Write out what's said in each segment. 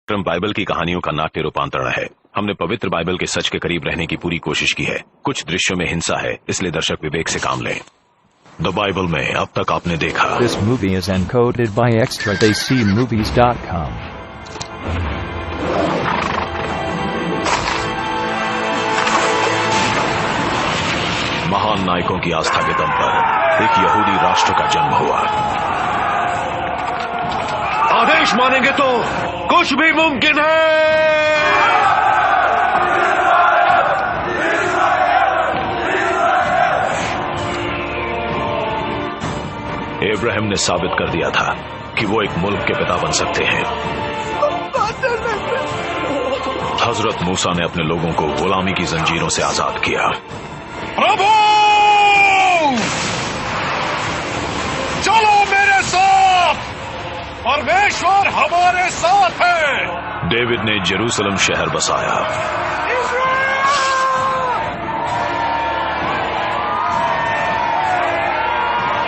क्रम बाइबल की कहानियों का नाट्य रूपांतरण है। हमने पवित्र बाइबल के सच के करीब रहने की पूरी कोशिश की है। कुछ दृश्यों में हिंसा है, इसलिए दर्शक विवेक से काम लें। द बाइबल में अब तक आपने देखा। This movie is encoded by extradcmovies.com. महान नायकों की आस्था के दम पर एक यहूदी राष्ट्र का जन्म हुआ। आदेश मानेंगे तो कुछ भी मुमकिन है। इब्राहिम ने साबित कर दिया था कि वो एक मुल्क के पिता बन सकते हैं। हजरत मूसा ने अपने लोगों को गुलामी की जंजीरों से आजाद किया। प्रभु, चलो मेरे साथ, परमेश्वर हमारे साथ है। डेविड ने जेरूसलम शहर बसाया।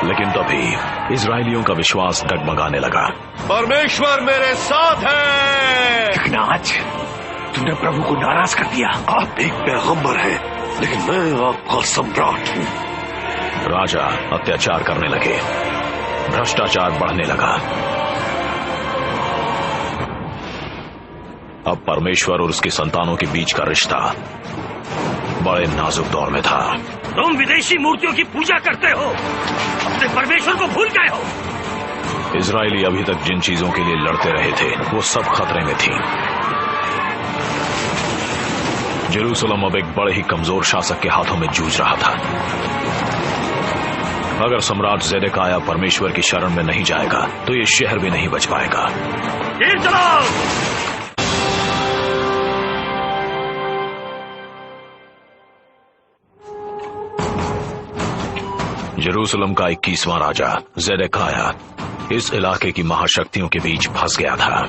लेकिन तभी इजरायलियों का विश्वास डगमगाने लगा। परमेश्वर मेरे साथ है। लेकिन आज तुमने प्रभु को नाराज कर दिया। आप एक पैगंबर हैं, लेकिन मैं आपका सम्राट हूँ। राजा अत्याचार करने लगे, भ्रष्टाचार बढ़ने लगा। अब परमेश्वर और उसकी संतानों के बीच का रिश्ता बड़े नाजुक दौर में था। तुम विदेशी मूर्तियों की पूजा करते हो, अपने परमेश्वर को भूल गए हो। इजरायली अभी तक जिन चीजों के लिए लड़ते रहे थे वो सब खतरे में थी। जेरूसलम अब एक बड़े ही कमजोर शासक के हाथों में जूझ रहा था। अगर सम्राट ज़ेदेकिय्याह परमेश्वर की शरण में नहीं जाएगा तो ये शहर भी नहीं बच पाएगा। तीर चलाओ। जेरूसलम का 21वां राजा ज़ेदेकिय्याह इस इलाके की महाशक्तियों के बीच फंस गया था।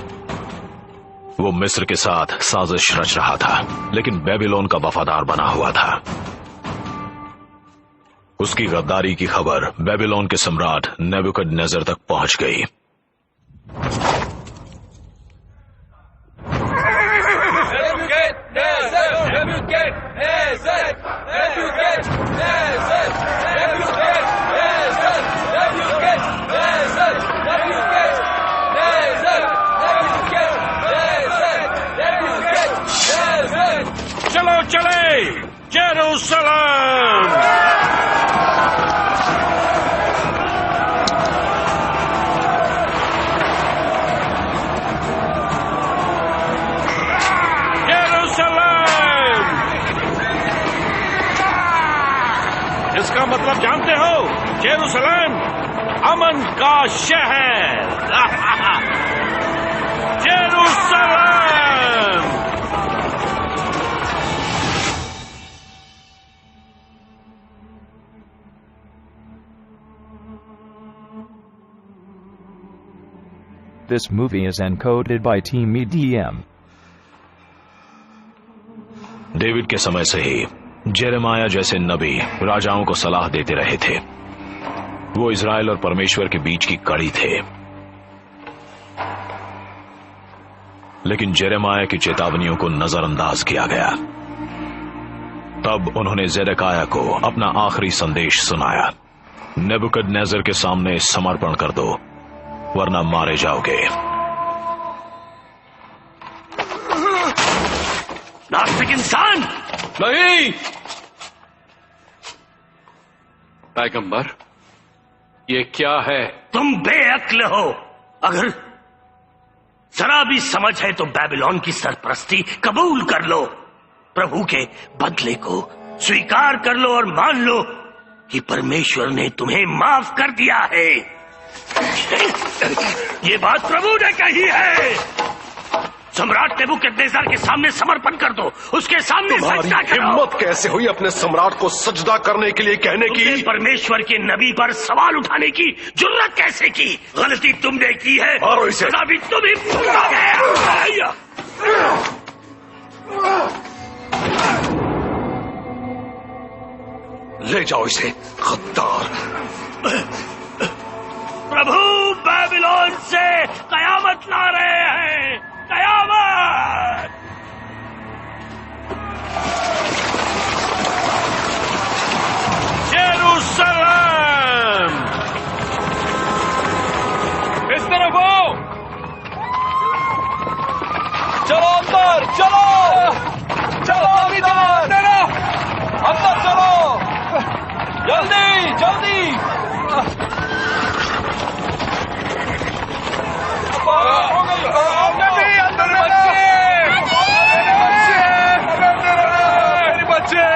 वो मिस्र के साथ साजिश रच रहा था, लेकिन बेबीलोन का वफादार बना हुआ था। उसकी गद्दारी की खबर बेबीलोन के सम्राट नेबुकदनेस्सर तक पहुंच गई। चलो चले जेरूसलम। जेरूसलम, इसका मतलब जानते हो? जेरूसलम अमन का शहर। Jerusalem. This movie is encoded by Team EDM. David के समय से ही जेरेमाया जैसे नबी राजाओं को सलाह देते रहे थे। वो इजराइल और परमेश्वर के बीच की कड़ी थे। लेकिन जेरेमाया की चेतावनियों को नजरअंदाज किया गया। तब उन्होंने ज़ेदेकिय्याह को अपना आखिरी संदेश सुनाया। नेबुकदनेस्सर के सामने समर्पण कर दो, वरना मारे जाओगे। नास्तिक इंसान। नहीं पैगंबर, ये क्या है? तुम बेअक्ल हो। अगर जरा भी समझ है तो बेबीलोन की सरपरस्ती कबूल कर लो। प्रभु के बदले को स्वीकार कर लो और मान लो कि परमेश्वर ने तुम्हें माफ कर दिया है। ये बात प्रभु ने कही है। सम्राट नेबुकदनेस्सर के सामने समर्पण कर दो, उसके सामने सजदा करो। हिम्मत कैसे हुई अपने सम्राट को सजदा करने के लिए कहने की? परमेश्वर के नबी पर सवाल उठाने की जुर्रत कैसे की? गलती तुमने की है और इसे भी तुम ही भुगतोगे। ले जाओ इसे, गद्दार। प्रभु बेबीलोन से कयामत ला रहे हैं। कयामत। अंदर चलो, जल्दी जल्दी। बच्चे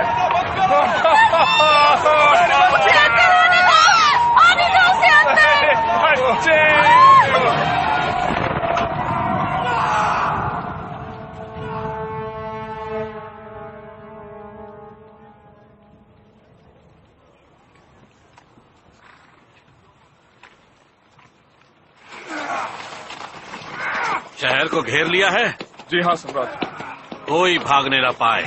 शहर को घेर लिया है? जी हाँ सम्राट। कोई भागने न पाए।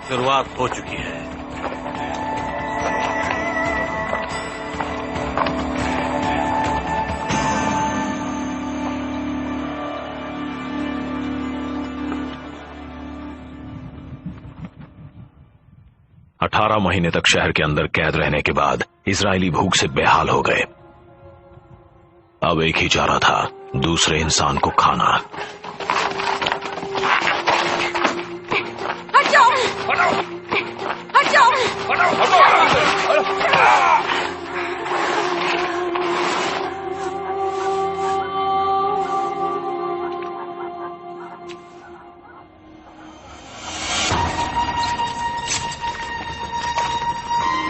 शुरुआत हो चुकी है। अठारह महीने तक शहर के अंदर कैद रहने के बाद इजरायली भूख से बेहाल हो गए। अब एक ही चारा था, दूसरे इंसान को खाना।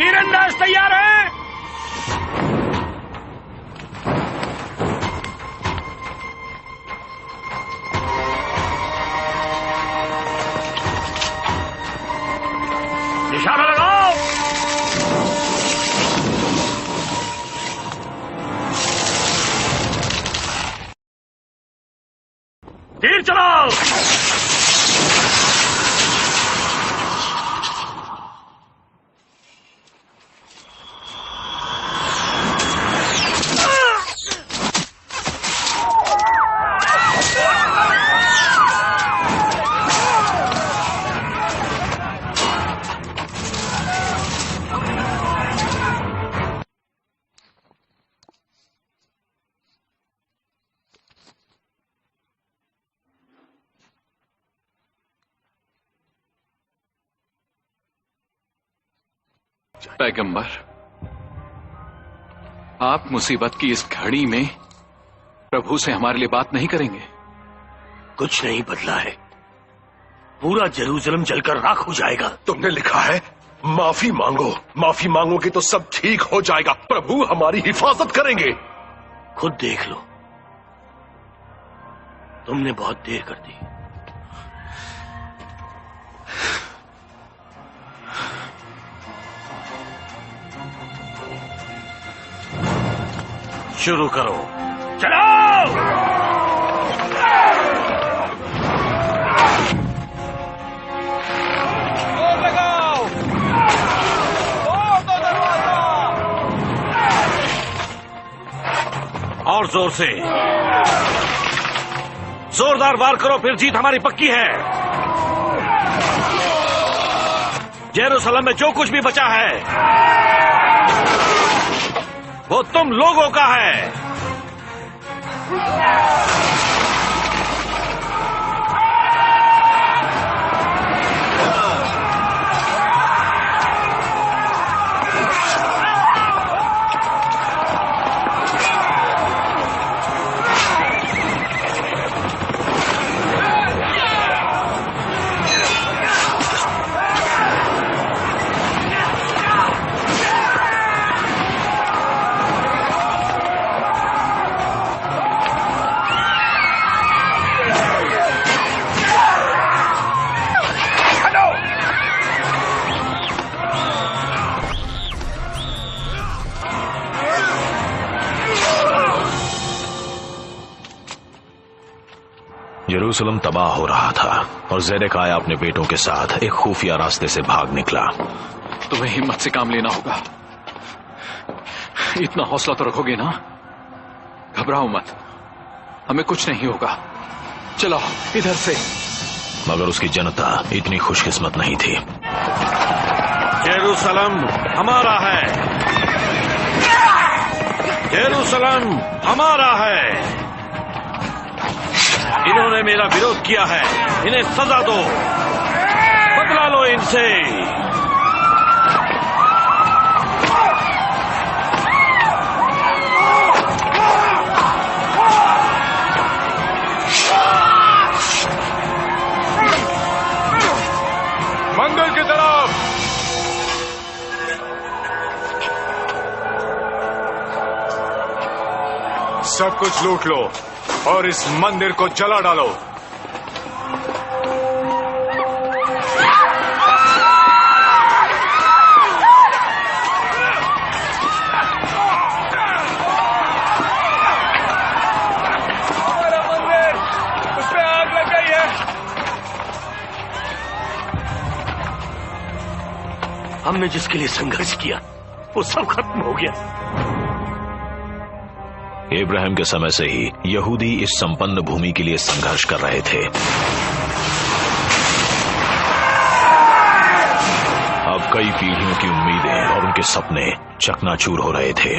तीरंदाज तैयार है? निशाना लगाओ। तीर चलाओ। पैगंबर, आप मुसीबत की इस घड़ी में प्रभु से हमारे लिए बात नहीं करेंगे? कुछ नहीं बदला है। पूरा जेरूसलम जलकर राख हो जाएगा। तुमने लिखा है माफी मांगो, माफी मांगोगे तो सब ठीक हो जाएगा। प्रभु हमारी हिफाजत करेंगे। खुद देख लो, तुमने बहुत देर कर दी। शुरू करो। चलो। लगाओ। दरवाजा। और जोर से, जोरदार वार करो, फिर जीत हमारी पक्की है। जेरूसलम में जो कुछ भी बचा है वो तुम लोगों का है। यरूशलेम तबाह हो रहा था और ज़ेदेकिय्याह अपने बेटों के साथ एक खुफिया रास्ते से भाग निकला। तुम्हें हिम्मत से काम लेना होगा। इतना हौसला तो रखोगे ना? घबराओ मत। हमें कुछ नहीं होगा। चलो इधर से। मगर उसकी जनता इतनी खुशकिस्मत नहीं थी। जेरूसलम हमारा है, जेरूसलम हमारा है। इन्होंने मेरा विरोध किया है, इन्हें सजा दो, बदला लो इनसे। मंदिर की तरफ। सब कुछ लूट लो और इस मंदिर को जला डालो। हमारा मंदिर, उसमें आग लग गई है। हमने जिसके लिए संघर्ष किया वो सब खत्म हो गया। इब्राहिम के समय से ही यहूदी इस संपन्न भूमि के लिए संघर्ष कर रहे थे। अब कई पीढ़ियों की उम्मीदें और उनके सपने चकनाचूर हो रहे थे।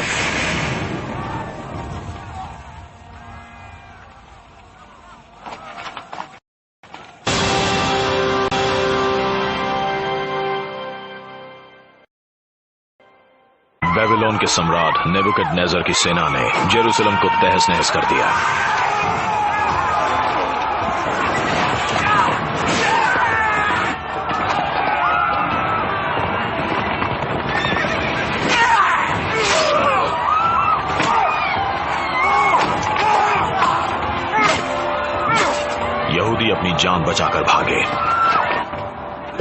बेबीलोन के सम्राट नेबुकदनेस्सर की सेना ने जेरूसलम को तहस नहस कर दिया। यहूदी अपनी जान बचाकर भागे।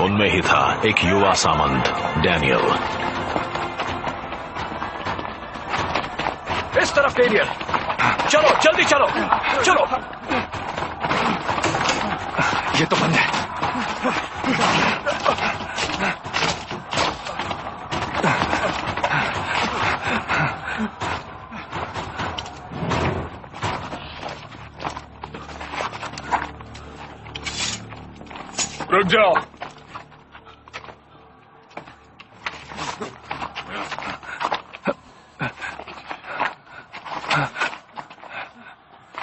उनमें ही था एक युवा सामंत डैनियल। इस तरफ डेनियल, चलो जल्दी चलो चलो। ये तो बंद है। रुक जाओ।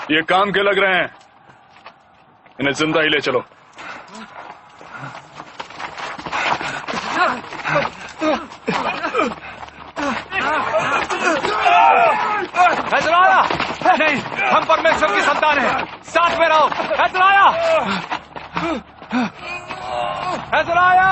ये काम के लग रहे हैं, इन्हें जिंदा ही ले चलो। हैदराया, नहीं, हम परमेश्वर की संतान हैं, साथ में रहो। हैदराया, हैदराया।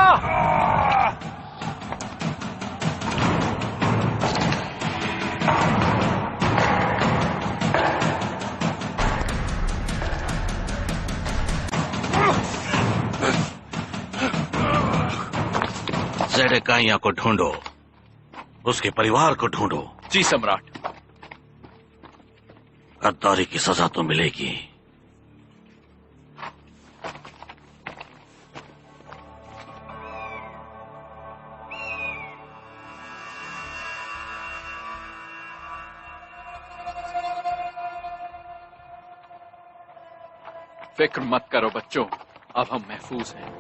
ज़ेडेकिय्याह को ढूंढो, उसके परिवार को ढूंढो। जी सम्राट। गद्दारी की सजा तो मिलेगी। फिक्र मत करो बच्चों, अब हम महफूज हैं।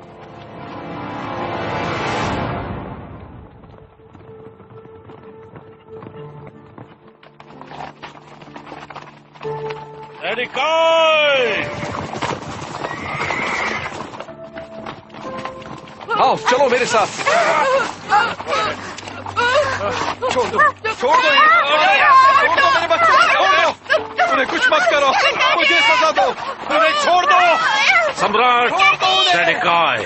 आओ चलो मेरे साथ। छोड़ दो, छोड़ दो, छोड़ दो मेरे बच्चों, छोड़ दो। उन्हें कुछ मत करो, मुझे सजा दो, उन्हें छोड़ दो। सम्राट ज़ेडेकिय्याह,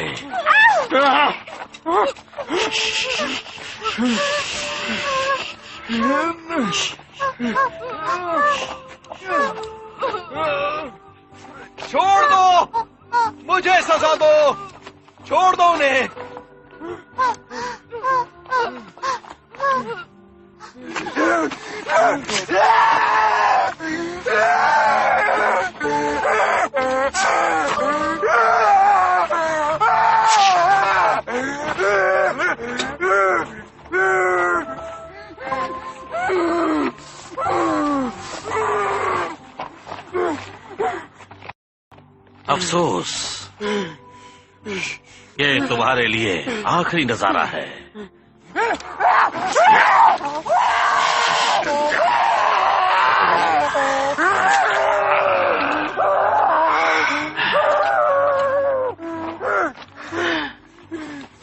छोड़ दो, मुझे सजा दो, छोड़ दो उन्हें। अफसोस, ये तुम्हारे लिए आखिरी नजारा है।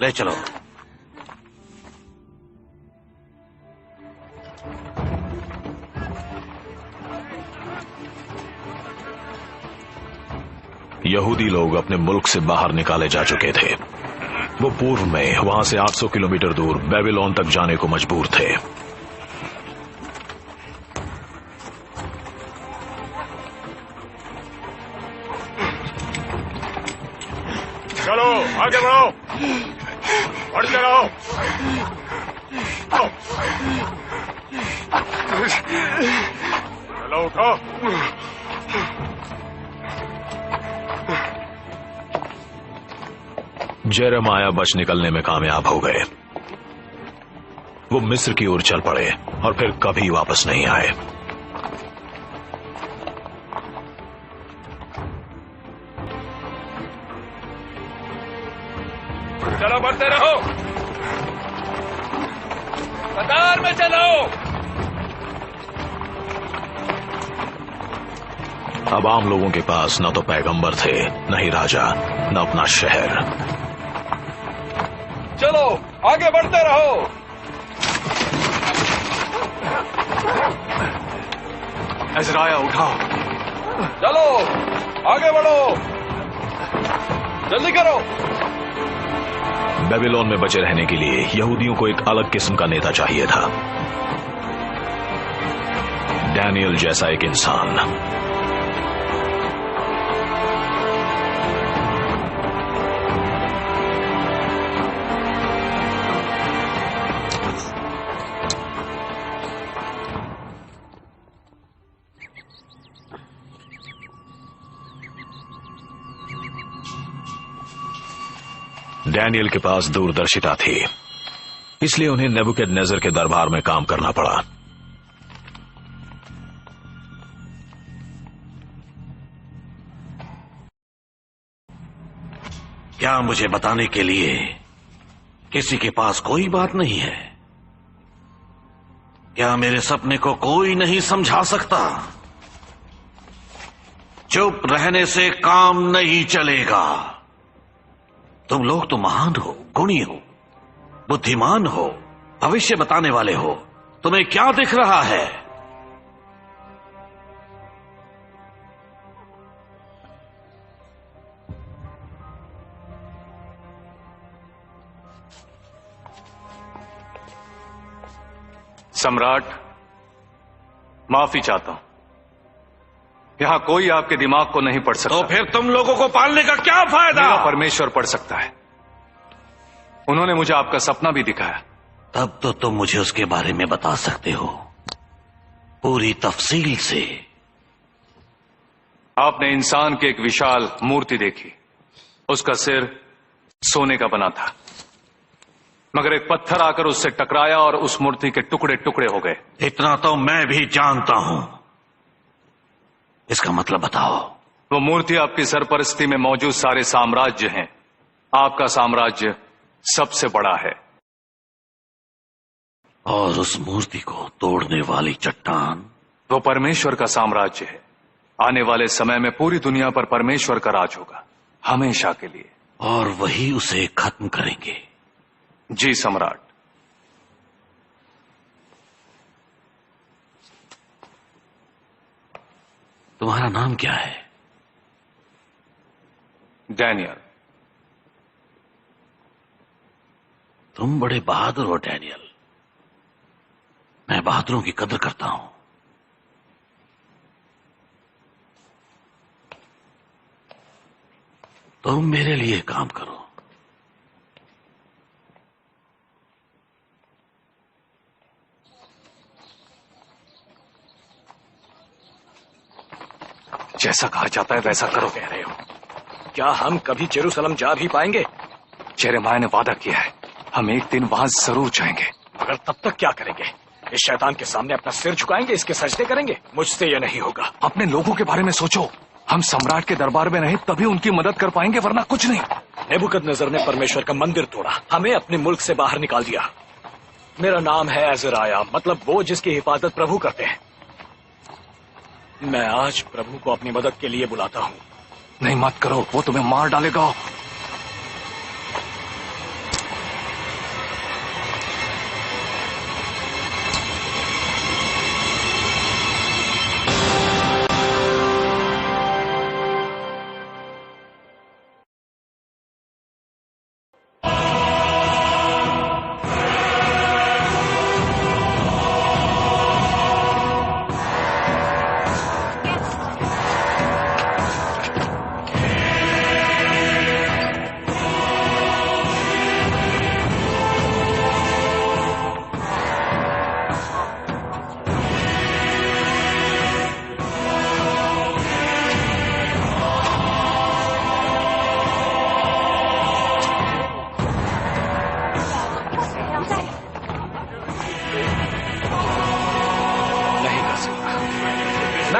ले चलो। यहूदी लोग अपने मुल्क से बाहर निकाले जा चुके थे। वो पूर्व में वहां से 800 किलोमीटर दूर बेबीलोन तक जाने को मजबूर थे। चलो आगे बढ़ो, बढ़ते रहो। चलो उठो। जेरेमाया बच निकलने में कामयाब हो गए। वो मिस्र की ओर चल पड़े और फिर कभी वापस नहीं आए। चलो बढ़ते रहो, कतार में चलो। अब आम लोगों के पास न तो पैगंबर थे, न ही राजा, न अपना शहर। चलो आगे बढ़ते रहो। अज़राया उठाओ। चलो आगे बढ़ो, जल्दी करो। बेबीलोन में बचे रहने के लिए यहूदियों को एक अलग किस्म का नेता चाहिए था। डैनियल जैसा एक इंसान। डैनियल के पास दूरदर्शिता थी, इसलिए उन्हें नेबुकदनेस्सर के दरबार में काम करना पड़ा। क्या मुझे बताने के लिए किसी के पास कोई बात नहीं है? क्या मेरे सपने को कोई नहीं समझा सकता? चुप रहने से काम नहीं चलेगा। तुम लोग तो महान हो, गुणी हो, बुद्धिमान हो, भविष्य बताने वाले हो। तुम्हें क्या दिख रहा है? सम्राट, माफी चाहता हूं। यहां कोई आपके दिमाग को नहीं पढ़ सकता। तो फिर तुम लोगों को पालने का क्या फायदा? मेरा परमेश्वर पढ़ सकता है। उन्होंने मुझे आपका सपना भी दिखाया। तब तो तुम मुझे उसके बारे में बता सकते हो, पूरी तफसील से। आपने इंसान की एक विशाल मूर्ति देखी। उसका सिर सोने का बना था, मगर एक पत्थर आकर उससे टकराया और उस मूर्ति के टुकड़े टुकड़े हो गए। इतना तो मैं भी जानता हूं। इसका मतलब बताओ। वो मूर्ति आपकी सरपरस्ती में मौजूद सारे साम्राज्य हैं। आपका साम्राज्य सबसे बड़ा है। और उस मूर्ति को तोड़ने वाली चट्टान? वो परमेश्वर का साम्राज्य है। आने वाले समय में पूरी दुनिया पर परमेश्वर का राज होगा, हमेशा के लिए। और वही उसे खत्म करेंगे। जी सम्राट। तुम्हारा नाम क्या है? डैनियल। तुम बड़े बहादुर हो डैनियल। मैं बहादुरों की कदर करता हूं। तुम मेरे लिए काम करो। जैसा कहा जाता है वैसा करो। कह रहे हो? क्या हम कभी जेरूसलम जा भी पाएंगे? जेरेमाया ने वादा किया है, हम एक दिन वहां जरूर जाएंगे। मगर तब तक क्या करेंगे? इस शैतान के सामने अपना सिर झुकाएंगे, इसके सजदे करेंगे? मुझसे यह नहीं होगा। अपने लोगों के बारे में सोचो। हम सम्राट के दरबार में रहे तभी उनकी मदद कर पाएंगे, वरना कुछ नहीं। नेबुकदनेस्सर ने परमेश्वर का मंदिर तोड़ा, हमें अपने मुल्क से बाहर निकाल दिया। मेरा नाम है अज़राया, मतलब वो जिसकी हिफाजत प्रभु करते हैं। मैं आज प्रभु को अपनी मदद के लिए बुलाता हूँ। नहीं, मत करो, वो तुम्हें मार डालेगा।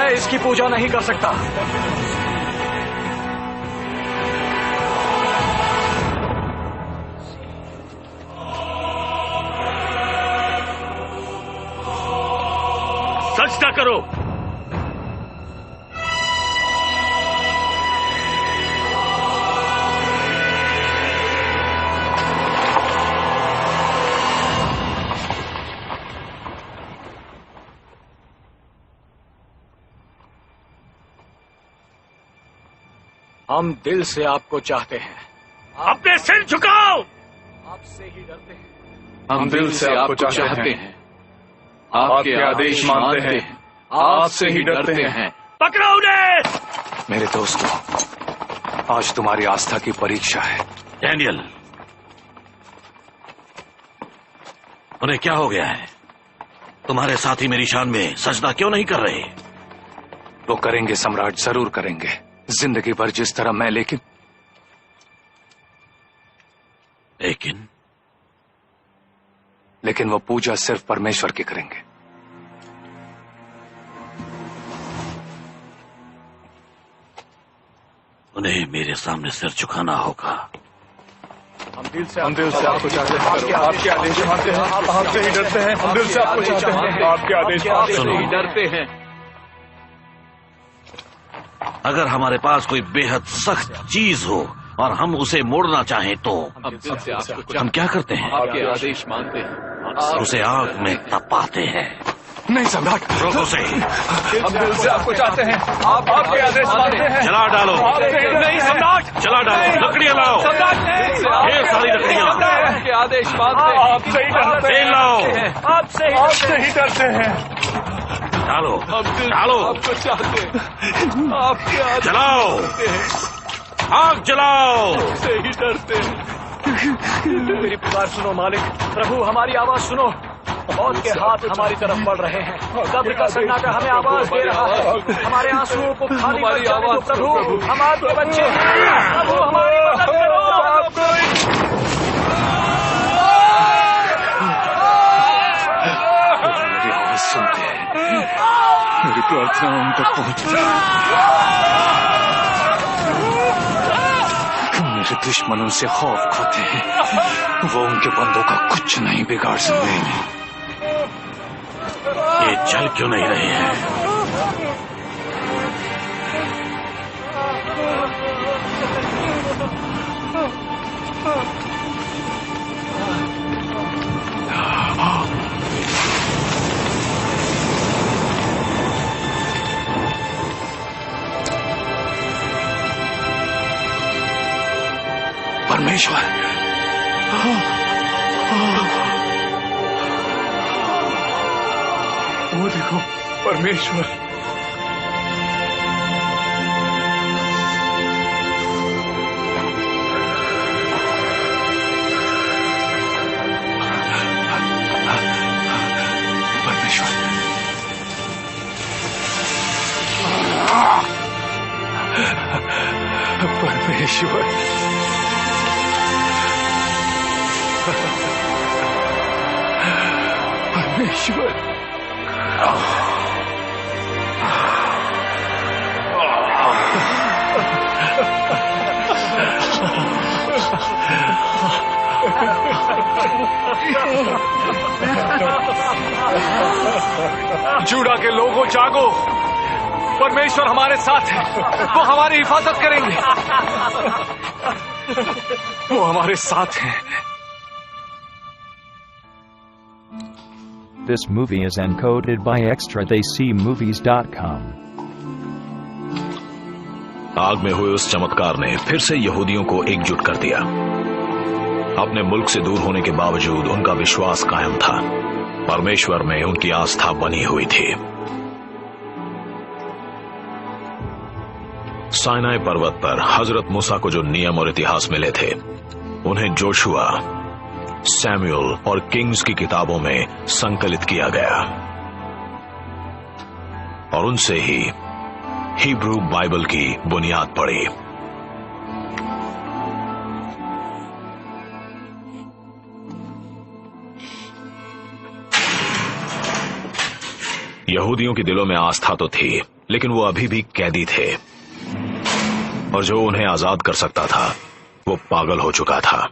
इसकी पूजा नहीं कर सकता। सजदा करो। हम दिल से आपको चाहते हैं। अपने सिर झुकाओ। आपसे ही डरते हैं। हम दिल से आपको चाहते हैं, आपके आदेश मानते हैं, आपसे ही डरते हैं। पकड़ो उन्हें। मेरे दोस्तों, आज तुम्हारी आस्था की परीक्षा है। डैनियल, उन्हें क्या हो गया है? तुम्हारे साथी मेरी शान में सजदा क्यों नहीं कर रहे? वो करेंगे सम्राट, जरूर करेंगे, जिंदगी भर जिस तरह मैं। लेकिन लेकिन वो पूजा सिर्फ परमेश्वर की करेंगे। उन्हें मेरे सामने सिर झुकाना होगा। हम दिल से आपको चाहते हैं, आपके आदेश मानते हैं, आपसे ही डरते हैं। हम दिल से आपको चाहते हैं, आपके आदेश मानते हैं, डरते हैं। अगर हमारे पास कोई बेहद सख्त चीज हो और हम उसे मोड़ना चाहें तो हम क्या करते हैं? आपके आदेश मानते हैं, उसे आग में तपाते हैं। नहीं सम्राट, रोको से। हम दिल से आपको चाहते हैं, आपके आदेश मानते हैं। जला डालो। नहीं सम्राट, जला डालो। लकड़ियां लाओ। ढेर सारी लकड़ियां। आपके आदेश मानते हैं, आपसे ही डरते हैं। लाओ। आपसे ही डरते हैं। डालो। डालो। आपको चाहते हैं, आपके आदेश जलाओ। आग जलाओ। से ही डरते हैं। मेरी पुकार सुनो मालिक। प्रभु, हमारी आवाज सुनो। मौत के हाथ हमारी तरफ बढ़ रहे हैं। कब्र का सन्नाटा हमें आवाज दे रहा है। हमारे आंसुओं को खाली मत जाने दो प्रभु। हम आपके बच्चे हैं। प्रभु, हमारी मदद करो। मेरी आवाज सुनते हैं, मेरी प्रार्थना उन तक पहुंचती है। मेरे दुश्मन उनसे खौफ खाते हैं, वो उनके बंदों का कुछ नहीं बिगाड़ सकते। ये चल क्यों नहीं रहे हैं? परमेश्वर, वो देखो, परमेश्वर। परमेश्वर, परमेश्वर, जूडा के लोगों जागो, परमेश्वर हमारे साथ है, वो हमारी हिफाजत करेंगे, वो हमारे साथ हैं। This movie is encoded by extradaycmovies.com. आग में हुए उस चमत्कार ने फिर से यहूदियों को एकजुट कर दिया। अपने मुल्क से दूर होने के बावजूद उनका विश्वास कायम था। परमेश्वर में उनकी आस्था बनी हुई थी। साइनाई पर्वत पर हजरत मूसा को जो नियम और इतिहास मिले थे, उन्हें जोशुआ, सैमुअल और किंग्स की किताबों में संकलित किया गया और उनसे ही हिब्रू बाइबल की बुनियाद पड़ी। यहूदियों के दिलों में आस्था तो थी, लेकिन वो अभी भी कैदी थे और जो उन्हें आजाद कर सकता था वो पागल हो चुका था।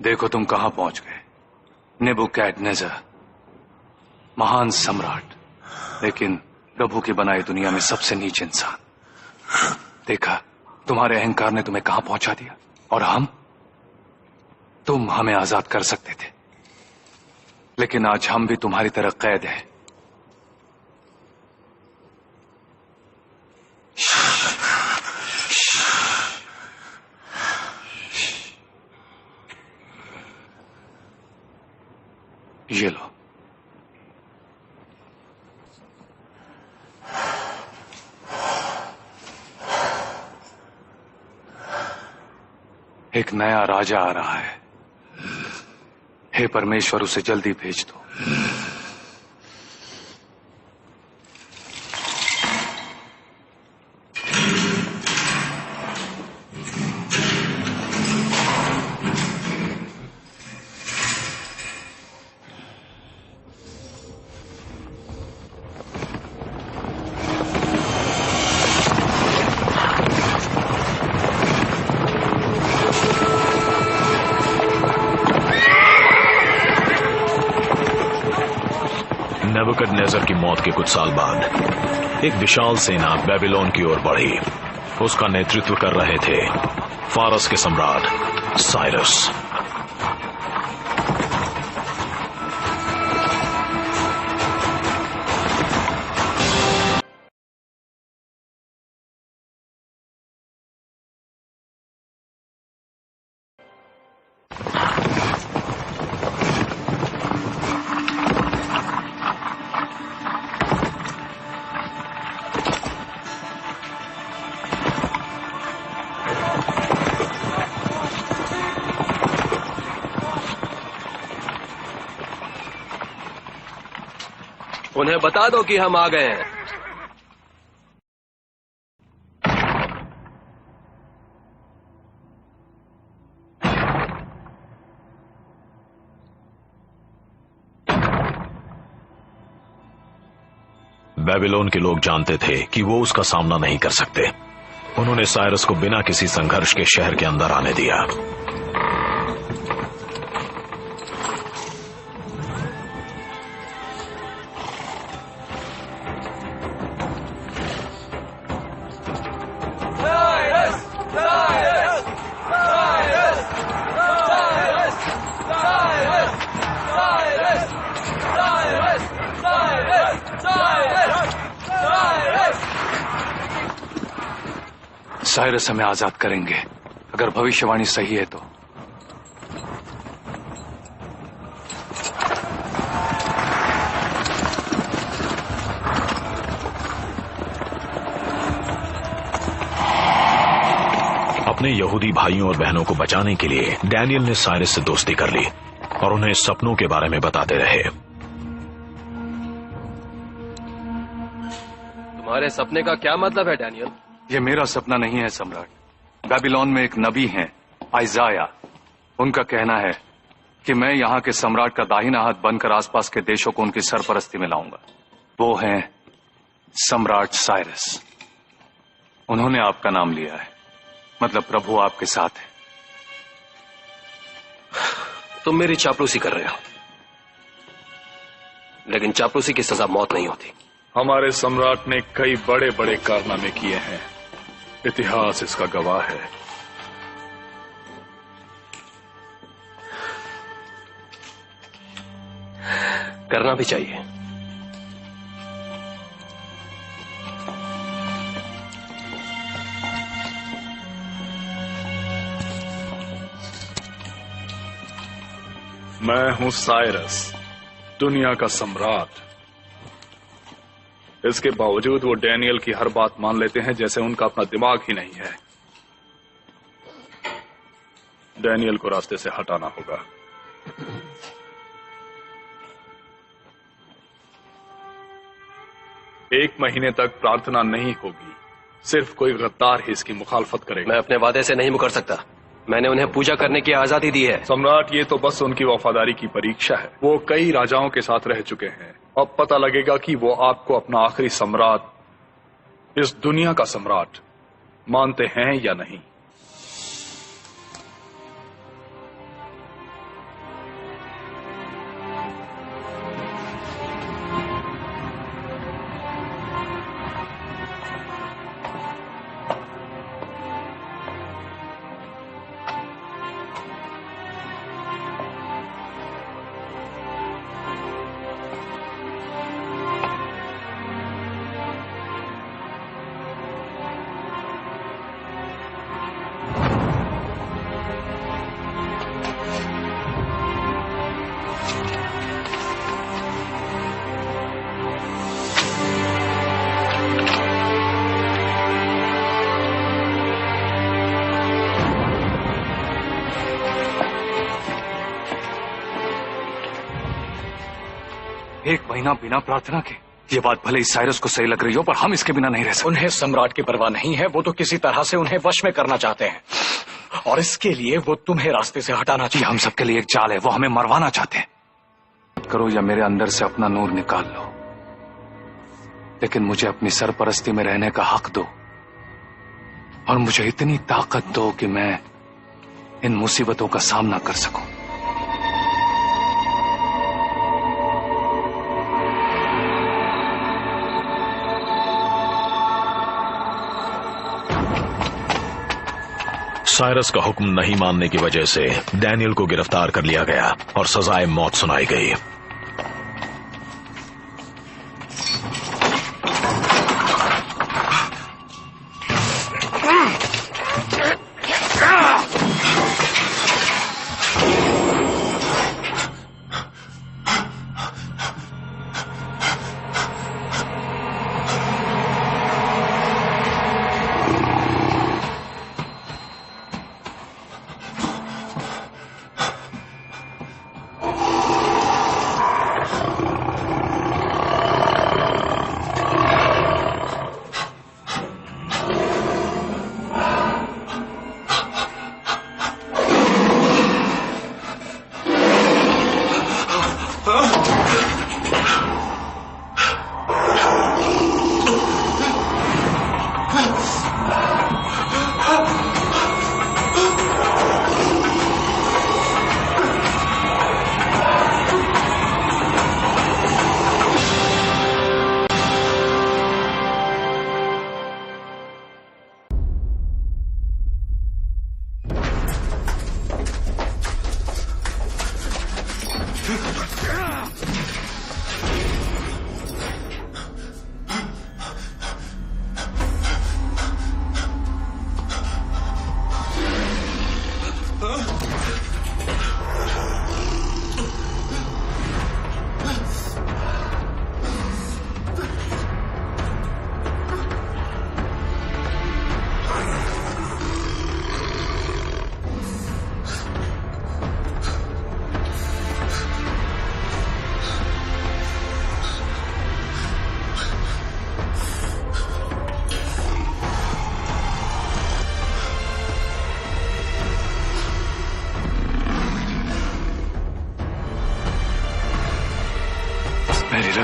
देखो तुम कहां पहुंच गए, नेबुकदनेस्सर, महान सम्राट, लेकिन प्रभु की बनाई दुनिया में सबसे नीच इंसान। देखा तुम्हारे अहंकार ने तुम्हें कहां पहुंचा दिया, और तुम हमें आजाद कर सकते थे, लेकिन आज हम भी तुम्हारी तरह कैद हैं। ये लो, एक नया राजा आ रहा है। हे परमेश्वर, उसे जल्दी भेज दो। नेबुकदनेस्सर की मौत के कुछ साल बाद एक विशाल सेना बेबीलोन की ओर बढ़ी। उसका नेतृत्व कर रहे थे फारस के सम्राट साइरस। उन्हें बता दो कि हम आ गए हैं। बेबीलोन के लोग जानते थे कि वो उसका सामना नहीं कर सकते। उन्होंने साइरस को बिना किसी संघर्ष के शहर के अंदर आने दिया। साइरस हमें आजाद करेंगे, अगर भविष्यवाणी सही है तो। अपने यहूदी भाइयों और बहनों को बचाने के लिए डैनियल ने साइरस से दोस्ती कर ली और उन्हें सपनों के बारे में बताते रहे। तुम्हारे सपने का क्या मतलब है डैनियल? ये मेरा सपना नहीं है सम्राट। बेबीलोन में एक नबी हैं, आइजाया। उनका कहना है कि मैं यहाँ के सम्राट का दाहिना हाथ बनकर आसपास के देशों को उनकी सरपरस्ती में लाऊंगा। वो हैं सम्राट साइरस। उन्होंने आपका नाम लिया है, मतलब प्रभु आपके साथ है। तुम मेरी चापलूसी कर रहे हो, लेकिन चापलूसी की सजा मौत नहीं होती। हमारे सम्राट ने कई बड़े बड़े कारनामे किए हैं, इतिहास इसका गवाह है। करना भी चाहिए। मैं हूं साइरस, दुनिया का सम्राट। इसके बावजूद वो डैनियल की हर बात मान लेते हैं जैसे उनका अपना दिमाग ही नहीं है। डैनियल को रास्ते से हटाना होगा। एक महीने तक प्रार्थना नहीं होगी, सिर्फ कोई गद्दार ही इसकी मुखालफत करेगा। मैं अपने वादे से नहीं मुकर सकता। मैंने उन्हें पूजा करने की आजादी दी है। सम्राट, ये तो बस उनकी वफादारी की परीक्षा है। वो कई राजाओं के साथ रह चुके हैं। अब पता लगेगा कि वो आपको अपना आखिरी सम्राट, इस दुनिया का सम्राट मानते हैं या नहीं। एक महीना बिना प्रार्थना के, ये बात भले ही साइरस को सही लग रही हो, पर हम इसके बिना नहीं रह सकते। उन्हें सम्राट की परवाह नहीं है। वो तो किसी तरह से उन्हें वश में करना चाहते हैं, और इसके लिए वो तुम्हें रास्ते से हटाना चाहिए। हम सबके लिए एक चाल है, वो हमें मरवाना चाहते हैं। करो या मेरे अंदर से अपना नूर निकाल लो, लेकिन मुझे अपनी सरपरस्ती में रहने का हक दो, और मुझे इतनी ताकत दो कि मैं इन मुसीबतों का सामना कर सकूं। साइरस का हुक्म नहीं मानने की वजह से डैनियल को गिरफ्तार कर लिया गया और सजाए मौत सुनाई गई।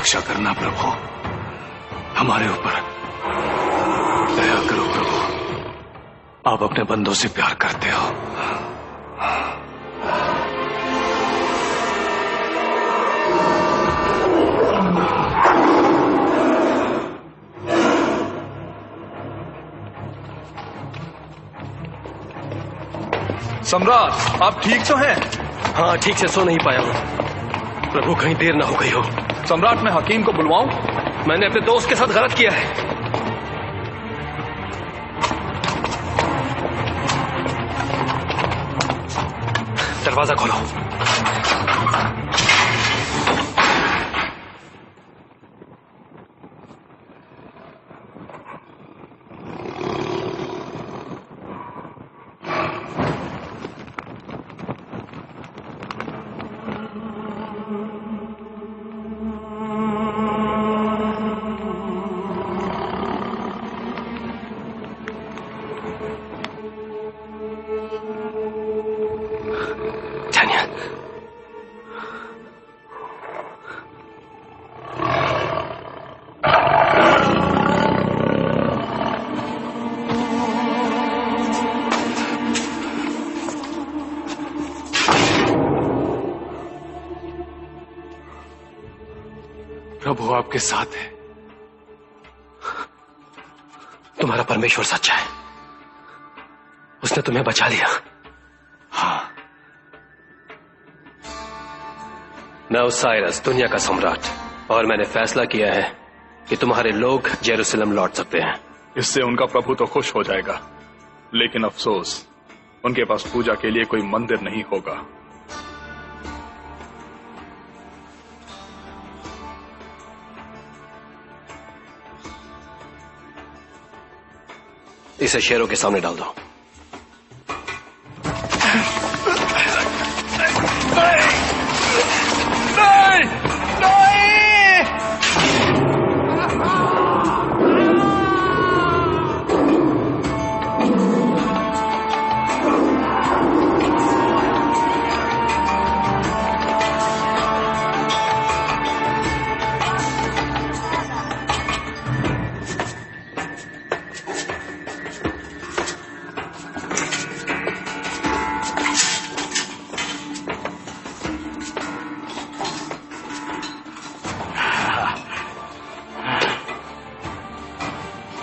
रक्षा करना प्रभु, हमारे ऊपर दया करो प्रभु, आप अपने बंदों से प्यार करते हो। सम्राट, आप ठीक तो हैं? हाँ, ठीक से सो नहीं पाया हूँ प्रभु, कहीं देर ना हो गई हो। सम्राट, मैं हकीम को बुलवाऊं? मैंने अपने दोस्त के साथ गलत किया है। दरवाजा खोलो। प्रभु आपके साथ है। तुम्हारा परमेश्वर सच्चा है, उसने तुम्हें बचा लिया। हाँ, मैं ओसाइरस, दुनिया का सम्राट, और मैंने फैसला किया है कि तुम्हारे लोग जेरूसलम लौट सकते हैं। इससे उनका प्रभु तो खुश हो जाएगा, लेकिन अफसोस, उनके पास पूजा के लिए कोई मंदिर नहीं होगा। इसे शेरों के सामने डाल दो।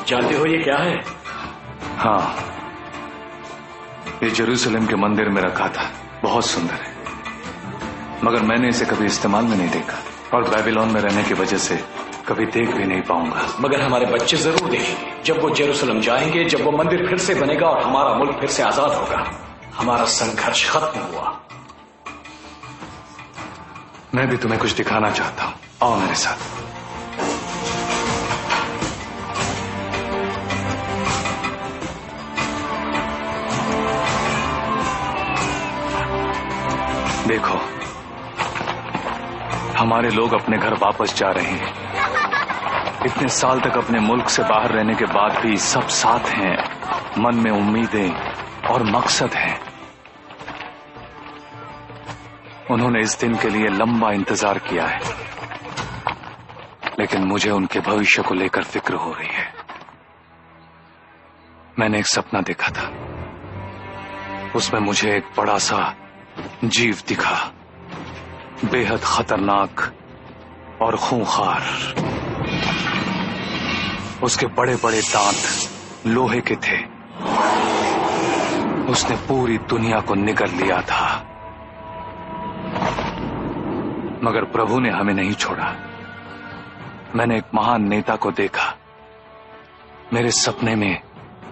जानते हो ये क्या है? हाँ, ये जेरूसलम के मंदिर में रखा था, बहुत सुंदर है, मगर मैंने इसे कभी इस्तेमाल में नहीं देखा, और बेबीलोन में रहने की वजह से कभी देख भी नहीं पाऊंगा। मगर हमारे बच्चे जरूर देखेंगे जब वो जेरूसलम जाएंगे, जब वो मंदिर फिर से बनेगा और हमारा मुल्क फिर से आजाद होगा। हमारा संघर्ष खत्म हुआ। मैं भी तुम्हें कुछ दिखाना चाहता हूं, आओ मेरे साथ। देखो, हमारे लोग अपने घर वापस जा रहे हैं। इतने साल तक अपने मुल्क से बाहर रहने के बाद भी सब साथ हैं, मन में उम्मीदें और मकसद हैं। उन्होंने इस दिन के लिए लंबा इंतजार किया है, लेकिन मुझे उनके भविष्य को लेकर फिक्र हो रही है। मैंने एक सपना देखा था, उसमें मुझे एक बड़ा सा जीव दिखा, बेहद खतरनाक और खूंखार। उसके बड़े बड़े दांत लोहे के थे। उसने पूरी दुनिया को निगल लिया था, मगर प्रभु ने हमें नहीं छोड़ा। मैंने एक महान नेता को देखा। मेरे सपने में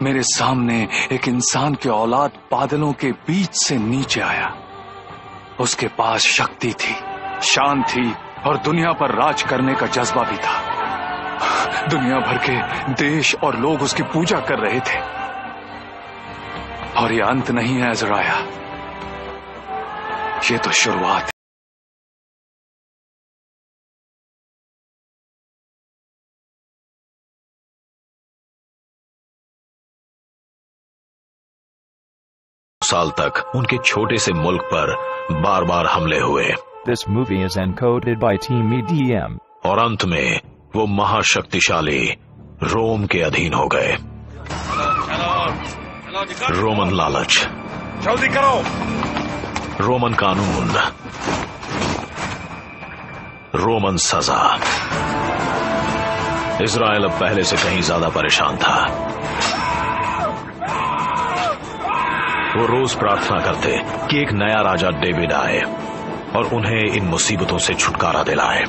मेरे सामने एक इंसान की औलाद बादलों के बीच से नीचे आया। उसके पास शक्ति थी, शान थी और दुनिया पर राज करने का जज्बा भी था। दुनिया भर के देश और लोग उसकी पूजा कर रहे थे। और ये अंत नहीं है अज़राया, ये तो शुरुआत है। साल तक उनके छोटे से मुल्क पर बार बार हमले हुए। This movie is encoded by Team EDM. और अंत में वो महाशक्तिशाली रोम के अधीन हो गए। रोमन लालच, जल्दी करो। रोमन कानून, रोमन सजा। इजराइल अब पहले से कहीं ज्यादा परेशान था। वो रोज प्रार्थना करते कि एक नया राजा डेविड आए और उन्हें इन मुसीबतों से छुटकारा दिलाए।